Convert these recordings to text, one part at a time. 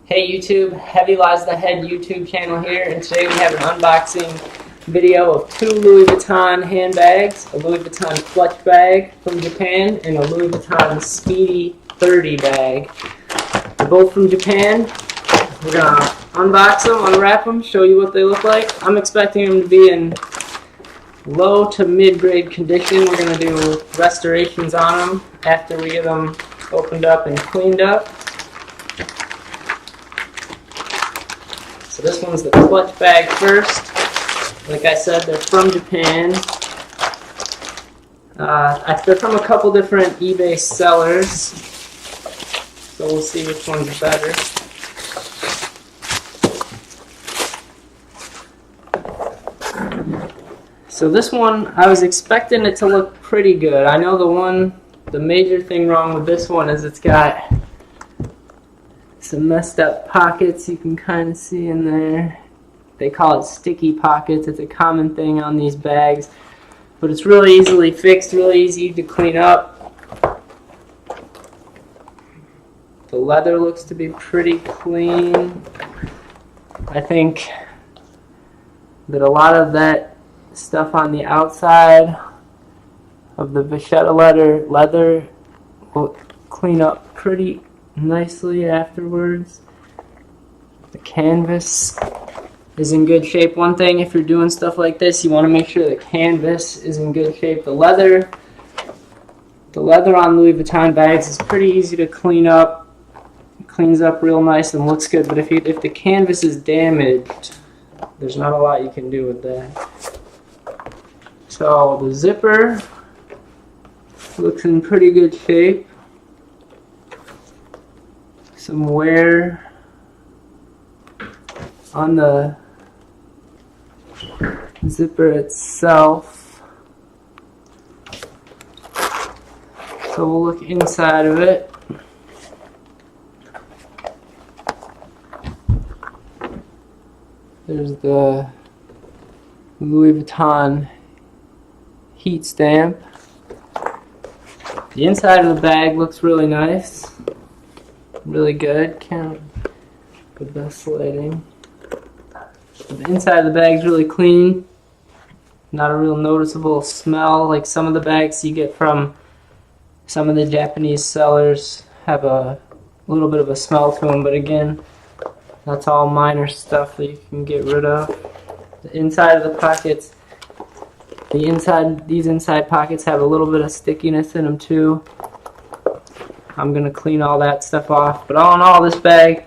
Hey YouTube, Heavy Lies the Head YouTube channel here, and today we have an unboxing video of two Louis Vuitton handbags, a Louis Vuitton Clutch bag from Japan, and a Louis Vuitton Speedy 30 bag. They're both from Japan. We're going to unbox them, unwrap them, show you what they look like. I'm expecting them to be in low to mid-grade condition. We're going to do restorations on them after we get them opened up and cleaned up. So this one's the clutch bag first. Like I said, they're from Japan. They're from a couple different eBay sellers. So we'll see which one's better. So this one, I was expecting it to look pretty good. I know the major thing wrong with this one is it's got some messed up pockets you can kind of see in there. They call it sticky pockets. It's a common thing on these bags, but it's really easily fixed, really easy to clean up. The leather looks to be pretty clean. I think that a lot of that stuff on the outside of the vachetta leather will clean up pretty nicely afterwards. The canvas is in good shape. One thing, if you're doing stuff like this, you want to make sure the canvas is in good shape. The leather on Louis Vuitton bags is pretty easy to clean up. It cleans up real nice and looks good, but if the canvas is damaged, there's not a lot you can do with that. So the zipper looks in pretty good shape. Some wear on the zipper itself. So we'll look inside of it. There's the Louis Vuitton heat stamp. The inside of the bag looks really nice. Really good. Kind of the best lighting. The inside of the bag is really clean. Not a real noticeable smell like some of the bags you get from some of the Japanese sellers have a little bit of a smell to them, but again, that's all minor stuff that you can get rid of. The inside of the pockets, these inside pockets have a little bit of stickiness in them too. I'm going to clean all that stuff off. But all in all, this bag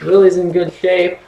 really is in good shape.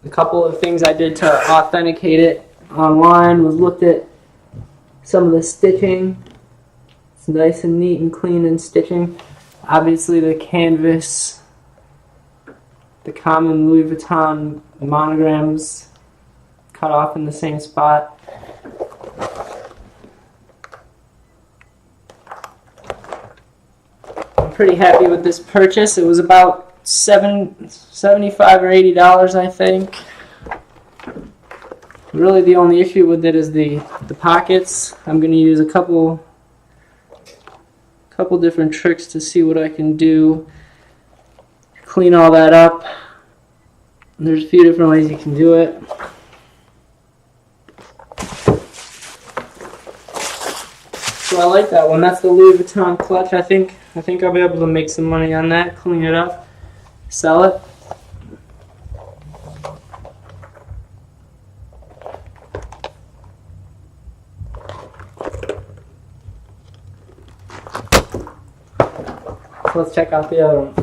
A couple of things I did to authenticate it online was looked at some of the stitching. It's nice and neat and clean and stitching. Obviously the canvas, the common Louis Vuitton monograms cut off in the same spot. Pretty happy with this purchase. It was about $75 or $80, I think. Really the only issue with it is the pockets. I'm going to use a couple different tricks to see what I can do. Clean all that up. There's a few different ways you can do it. So I like that one. That's the Louis Vuitton clutch. I think I'll be able to make some money on that, clean it up, sell it. So let's check out the other one.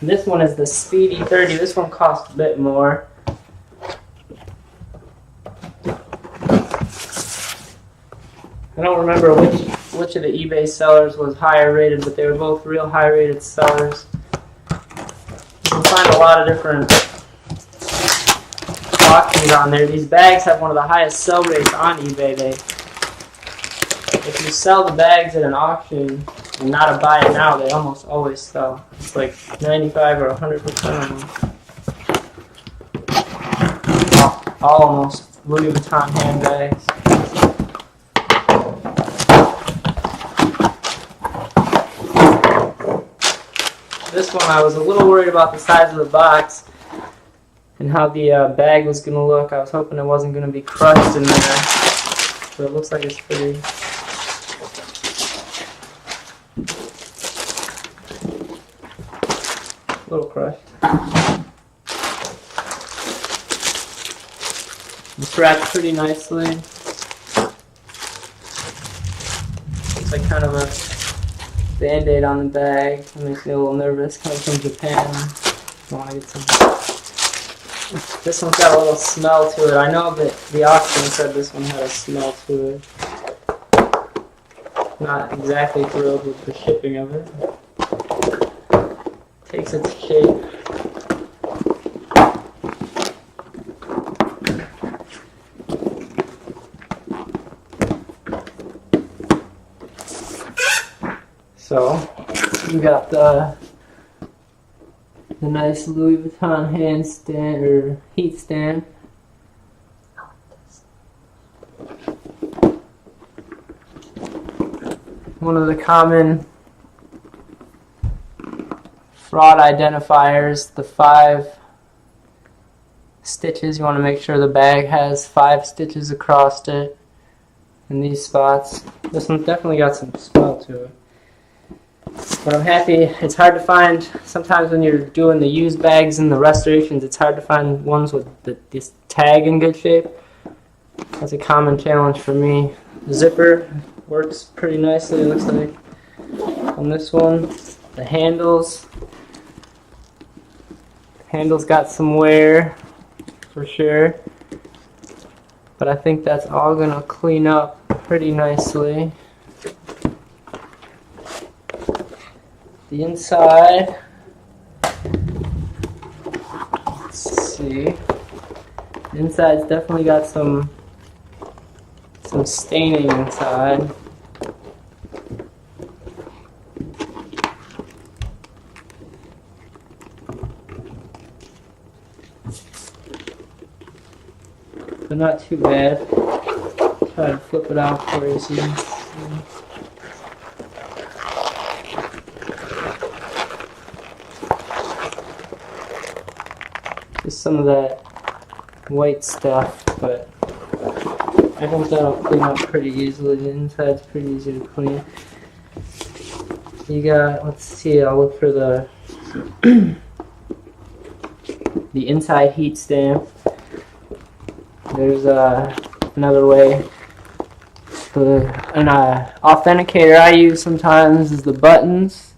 This one is the Speedy 30. This one costs a bit more. I don't remember which of the eBay sellers was higher rated, but they were both real high rated sellers. You can find a lot of different auctions on there. These bags have one of the highest sell rates on eBay. If you sell the bags at an auction and not a buy it now, they almost always sell. It's like 95 or 100% of them. All almost Louis Vuitton handbags. this one I was a little worried about the size of the box and how the bag was going to look. I was hoping it wasn't going to be crushed in there, but it looks like it's pretty. A little crushed. It's wrapped pretty nicely. Looks like kind of a Band-Aid on the bag. It makes me a little nervous coming from Japan. I want to get some. This one's got a little smell to it. I know that the auction said this one had a smell to it. Not exactly thrilled with the shipping of it. Takes its shape. So, you got the nice Louis Vuitton hand stand or heat stand. One of the common fraud identifiers, the 5 stitches. You want to make sure the bag has 5 stitches across it in these spots. This one's definitely got some smell to it. But I'm happy. It's hard to find, sometimes when you're doing the used bags and the restorations, it's hard to find ones with this tag in good shape. That's a common challenge for me. The zipper works pretty nicely, it looks like, on this one. The handles got some wear, for sure. But I think that's all going to clean up pretty nicely. The inside, let's see, the inside's definitely got some staining inside. But not too bad. Try to flip it out for you so you can see. Just some of that white stuff, but I think that'll clean up pretty easily. The inside's pretty easy to clean. You got, let's see, I'll look for the the inside heat stamp. There's another way. An authenticator I use sometimes is the buttons.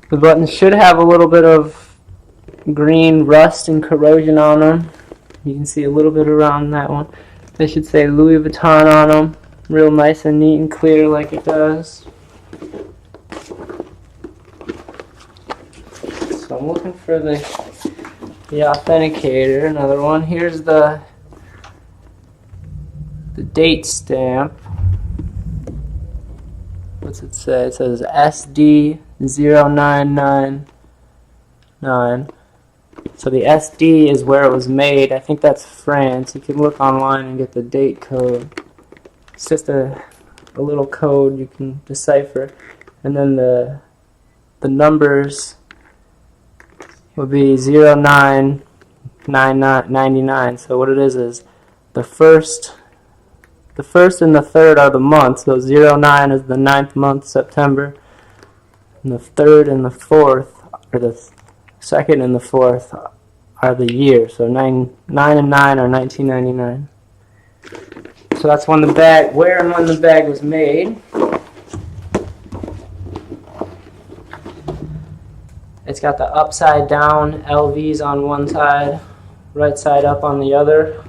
The buttons should have a little bit of green rust and corrosion on them. You can see a little bit around that one. They should say Louis Vuitton on them. Real nice and neat and clear like it does. So I'm looking for the authenticator. Another one. Here's the date stamp. What's it say? It says SD0999. So the SD is where it was made. I think that's France. You can look online and get the date code. It's just a little code you can decipher. And then the numbers would be 099999. So what it is the first and the third are the months. So 09 is the 9th month, September. And the third and the fourth are the second and the fourth are the year, so 9 and 9 are 1999. So that's when the bag, where and when the bag was made. It's got the upside down LVs on one side, right side up on the other.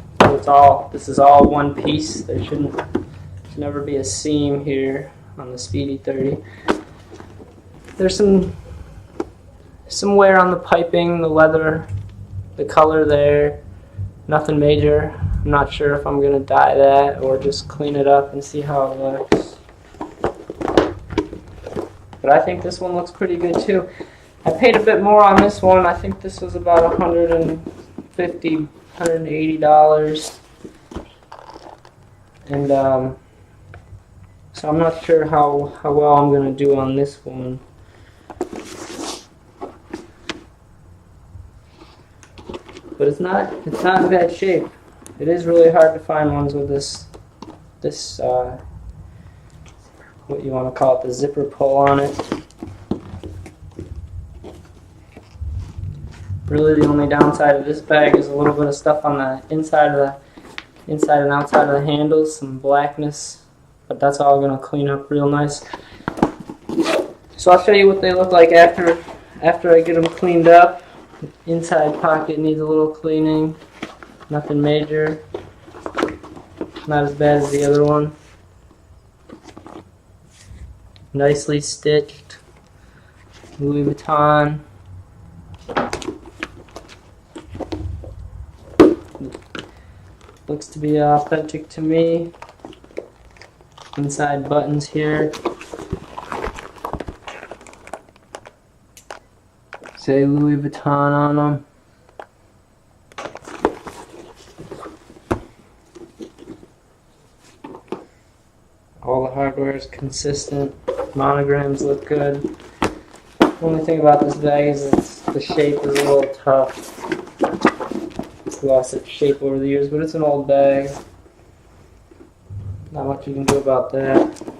So this is all one piece. There should never be a seam here on the Speedy 30. There's some wear on the piping, the leather, the color there. Nothing major. I'm not sure if I'm going to dye that or just clean it up and see how it looks. But I think this one looks pretty good too. I paid a bit more on this one. I think this was about $150, $180. And so I'm not sure how well I'm going to do on this one. but it's not in bad shape. It is really hard to find ones with this what you want to call it, the zipper pull on it. Really, the only downside of this bag is a little bit of stuff on the inside and outside of the handles, some blackness, but that's all going to clean up real nice. So I'll show you what they look like after I get them cleaned up. The inside pocket needs a little cleaning, nothing major, not as bad as the other one. Nicely stitched, Louis Vuitton. Looks to be authentic to me. Inside buttons here say Louis Vuitton on them. All the hardware is consistent. Monograms look good. The only thing about this bag is the shape is a little tough. It's lost its shape over the years, but it's an old bag. Not much you can do about that.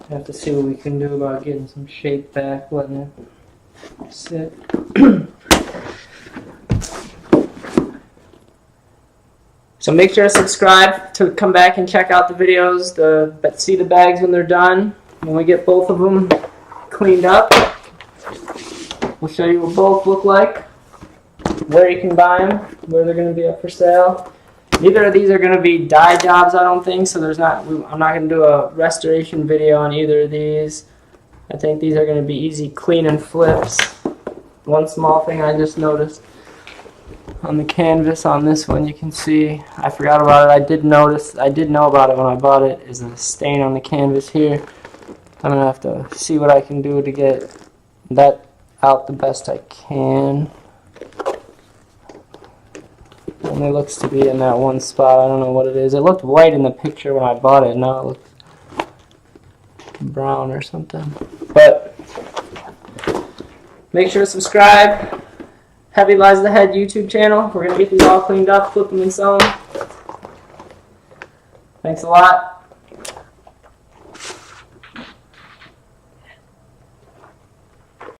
Have to see what we can do about getting some shape back, letting it sit. So make sure to subscribe to come back and check out the videos, see the bags when they're done. When we get both of them cleaned up, we'll show you what both look like, where you can buy them, where they're going to be up for sale. Neither of these are going to be dye jobs, I don't think, so I'm not going to do a restoration video on either of these. I think these are going to be easy clean and flips. One small thing I just noticed on the canvas on this one, you can see, I forgot about it. I did know about it when I bought it, is a stain on the canvas here. I'm going to have to see what I can do to get that out the best I can. Only looks to be in that one spot. I don't know what it is. It looked white in the picture when I bought it. Now it looks brown or something. But make sure to subscribe. Heavy Lies the Head YouTube channel. We're going to get these all cleaned up, flip them and sew them. Thanks a lot.